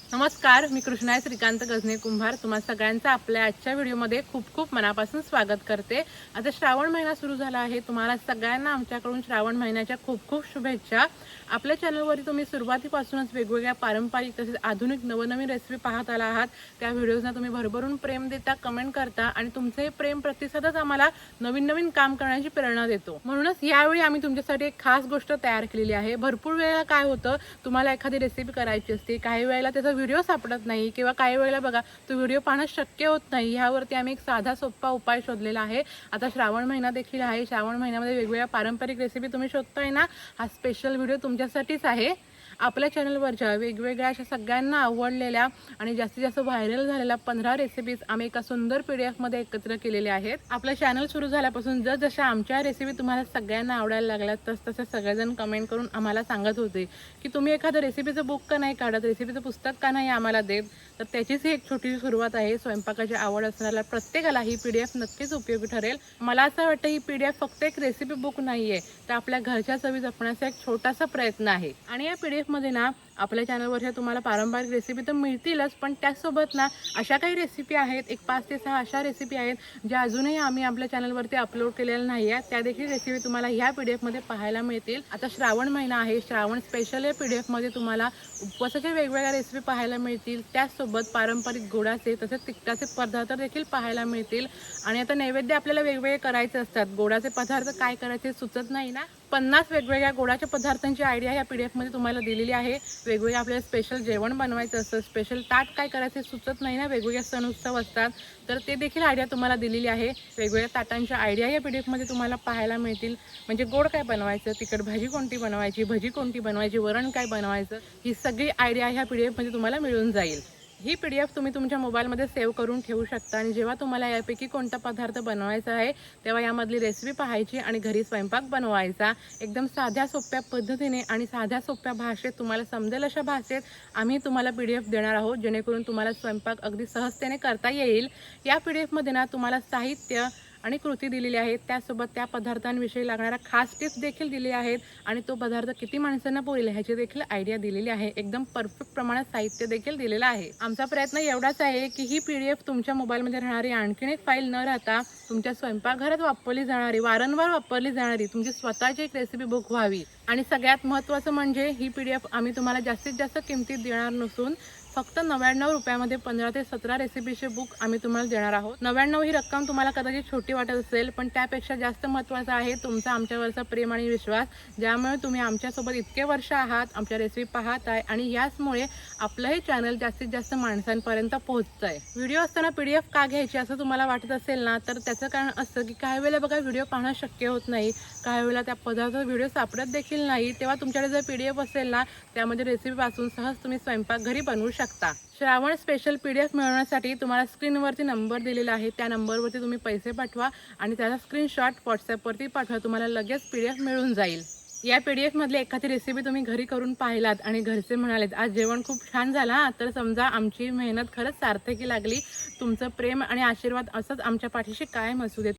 नमस्कार, मी कृष्णाय श्रीकांत गजने कुंभार तुम्हा सगळ्यांचं आपल्या आजच्या व्हिडिओमध्ये खूप खूप मनापासून स्वागत करते। आता श्रावण महिना सुरू झाला आहे। तुम्हाला सगळ्यांना आमच्याकडून श्रावण महिन्याच्या खूप खूप शुभेच्छा। आपल्या चॅनलवर तुम्ही सुरुवातीपासूनच वेगवेगळ्या पारंपरिक तसेच आधुनिक नवनवीन रेसिपी पाहत आला आहात। त्या व्हिडिओजना तुम्ही भरभरून प्रेम देता, कमेंट करता आणि तुमचे प्रेम प्रतिसादच आम्हाला नवीन नवीन काम करण्याची प्रेरणा देतो। म्हणूनच यावेळी आम्ही तुमच्यासाठी एक खास गोष्ट तयार केलेली आहे। भरपूर वेळा काय होतं, तुम्हाला एखादी रेसिपी करायची असते, काही वेळेला त्याचा व्हिडिओ सापडत नाही किंवा काही वेळेला बघा तो व्हिडिओ पाहणं शक्य होत नाही। ह्यावरती आम्ही एक साधा सोपा उपाय शोधलेला आहे। आता श्रावण महिना देखील आहे। श्रावण महिन्यामध्ये वेगवेगळ्या पारंपरिक रेसिपी तुम्ही शोधताय ना, हा स्पेशल व्हिडिओ तुमच्यासाठीच आहे। आपल्या चॅनलवरच्या वेगवेगळ्या अशा सगळ्यांना आवडलेल्या आणि जास्तीत जास्त व्हायरल झालेल्या 15 रेसिपीज आम्ही एका सुंदर PDF मध्ये एकत्र केलेल्या आहेत। आपलं चॅनल सुरू झाल्यापासून जसजशा आमच्या रेसिपी तुम्हाला सगळ्यांना आवडायला लागल्या तसतसे सगळेजण कमेंट करून आम्हाला सांगत होते की तुम्ही एखादं रेसिपीचं बुक का नाही काढत, रेसिपीचं पुस्तक का नाही आम्हाला देत। तर त्याचीच ही एक छोटी सुरुवात आहे। स्वयंपाकाची आवड असणाऱ्या प्रत्येकाला ही PDF नक्कीच उपयोगी ठरेल। मला असं वाटतं ही PDF फक्त एक रेसिपी बुक नाहीये, तर आपल्या घरच्या चवी जपण्याचा एक छोटासा प्रयत्न आहे। आणि या PDF मध्ये ना आपल्या चॅनलवरच्या तुम्हाला पारंपरिक रेसिपी तर मिळतीलच, पण त्यासोबत ना अशा काही रेसिपी आहेत, एक 5 ते 6 अशा रेसिपी आहेत ज्या अजूनही आम्ही आपल्या चॅनलवरती अपलोड केलेल्या नाही आहेत। त्या देखील रेसिपी तुम्हाला ह्या PDF मध्ये पाहायला मिळतील। आता श्रावण महिना आहे, श्रावण स्पेशल या PDF मध्ये तुम्हाला उपवासाच्या वेगवेगळ्या रेसिपी पाहायला मिळतील। त्यासोबत पारंपरिक गोडाचे तसेच तिखटाचे पदार्थ देखील पाहायला मिळतील। आणि आता नैवेद्य आपल्याला वेगवेगळे करायचे असतात, गोडाचे पदार्थ काय करायचे सुचत नाही ना, 50 वेगवेगळ्या गोडाच्या पदार्थांची आयडिया या PDF मध्ये तुम्हाला दिलेली आहे। वेगवेगळे आपल्याला स्पेशल जेवण बनवायचं असतं, स्पेशल ताट काय करायचे सुचत नाही ना, वेगवेगळे सण उत्सव असतात, तर ते देखील आयडिया तुम्हाला दिलेली आहे। वेगवेगळ्या ताटांच्या आयडिया या PDF मध्ये तुम्हाला पाहायला मिळतील। म्हणजे गोड काय बनवायचं, तिखट भाजी कोणती बनवायची, भजी कोणती बनवायची, वरण काय बनवायचं, ही सगळी आयडिया ह्या PDF मध्ये तुम्हाला मिळून जाईल। ही PDF तुम्ही तुमच्या मोबाईलमध्ये सेव्ह करून ठेवू शकता आणि जेव्हा तुम्हाला यापैकी कोणता पदार्थ बनवायचा आहे तेव्हा यामधली रेसिपी पाहायची आणि घरी स्वयंपाक बनवायचा। एकदम साध्या सोप्या पद्धतीने आणि साध्या सोप्या भाषेत तुम्हाला समजेल अशा भाषेत आम्ही तुम्हाला PDF देणार आहोत, जेणेकरून तुम्हाला स्वयंपाक अगदी सहजतेने करता येईल। या PDF मध्ये ना तुम्हाला साहित्य आणि कृती दिलेली आहे, त्यासोबत त्या पदार्थांविषयी लागणारा खास टिप्स देखील दिले आहेत आणि तो पदार्थ किती माणसांना पुरेल ह्याची देखील आयडिया दिलेली आहे। एकदम परफेक्ट प्रमाणात साहित्य देखील दिलेलं आहे। आमचा प्रयत्न एवढाच आहे की ही PDF तुमच्या मोबाईलमध्ये राहणारी आणखीन एक फाईल न राहता तुमच्या स्वयंपाकघरात वापरली जाणारी, वारंवार वापरली जाणारी तुमची स्वतःची एक रेसिपी बुक व्हावी। आणि सगळ्यात महत्त्वाचं म्हणजे ही PDF आम्ही तुम्हाला जास्तीत जास्त किमतीत देणार नसून फक्त 99 रुपयामध्ये 15 ते 17 रेसिपीचे बुक आम्ही तुम्हाला देणार आहोत। 99 ही रक्कम तुम्हाला कदाचित छोटी वाटत असेल, पण त्यापेक्षा जास्त महत्त्वाचं आहे तुमचा आमच्यावरचा प्रेम आणि विश्वास, ज्यामुळे तुम्ही आमच्यासोबत इतके वर्ष आहात, आमच्या रेसिपी पाहत आहे आणि याचमुळे आपलंही चॅनल जास्तीत जास्त माणसांपर्यंत पोहोचतंय। व्हिडिओ असताना PDF का घ्यायची असं तुम्हाला वाटत असेल ना, तर त्याचं कारण असं की काही वेळेला बघा व्हिडिओ पाहणं शक्य होत नाही, काही वेळेला त्या पदार्थाचा व्हिडिओ सापडत देखील नाही, तेव्हा तुमच्याकडे जर PDF असेल ना त्यामध्ये रेसिपी वाचून सहज तुम्ही स्वयंपाक घरी बनवू शकता। श्रावण स्पेशल PDF मिळवण्यासाठी तुम्हाला स्क्रीनवरती नंबर दिलेला आहे, त्या नंबरवरती तुम्ही पैसे पाठवा आणि त्याचा स्क्रीनशॉट WhatsAppवरती पाठवा, तुम्हाला लगेच PDF मिळून जाईल। या PDF मधली एखादी रेसिपी तुम्ही घरी करून पाहिलात आणि घरचे म्हणालेत आज जेवण खूप छान झालं, तर समजा आमची मेहनत खरंच सार्थकी लागली। तुमचं प्रेम आणि आशीर्वाद असंच आमच्या पाठीशी कायम असू देत।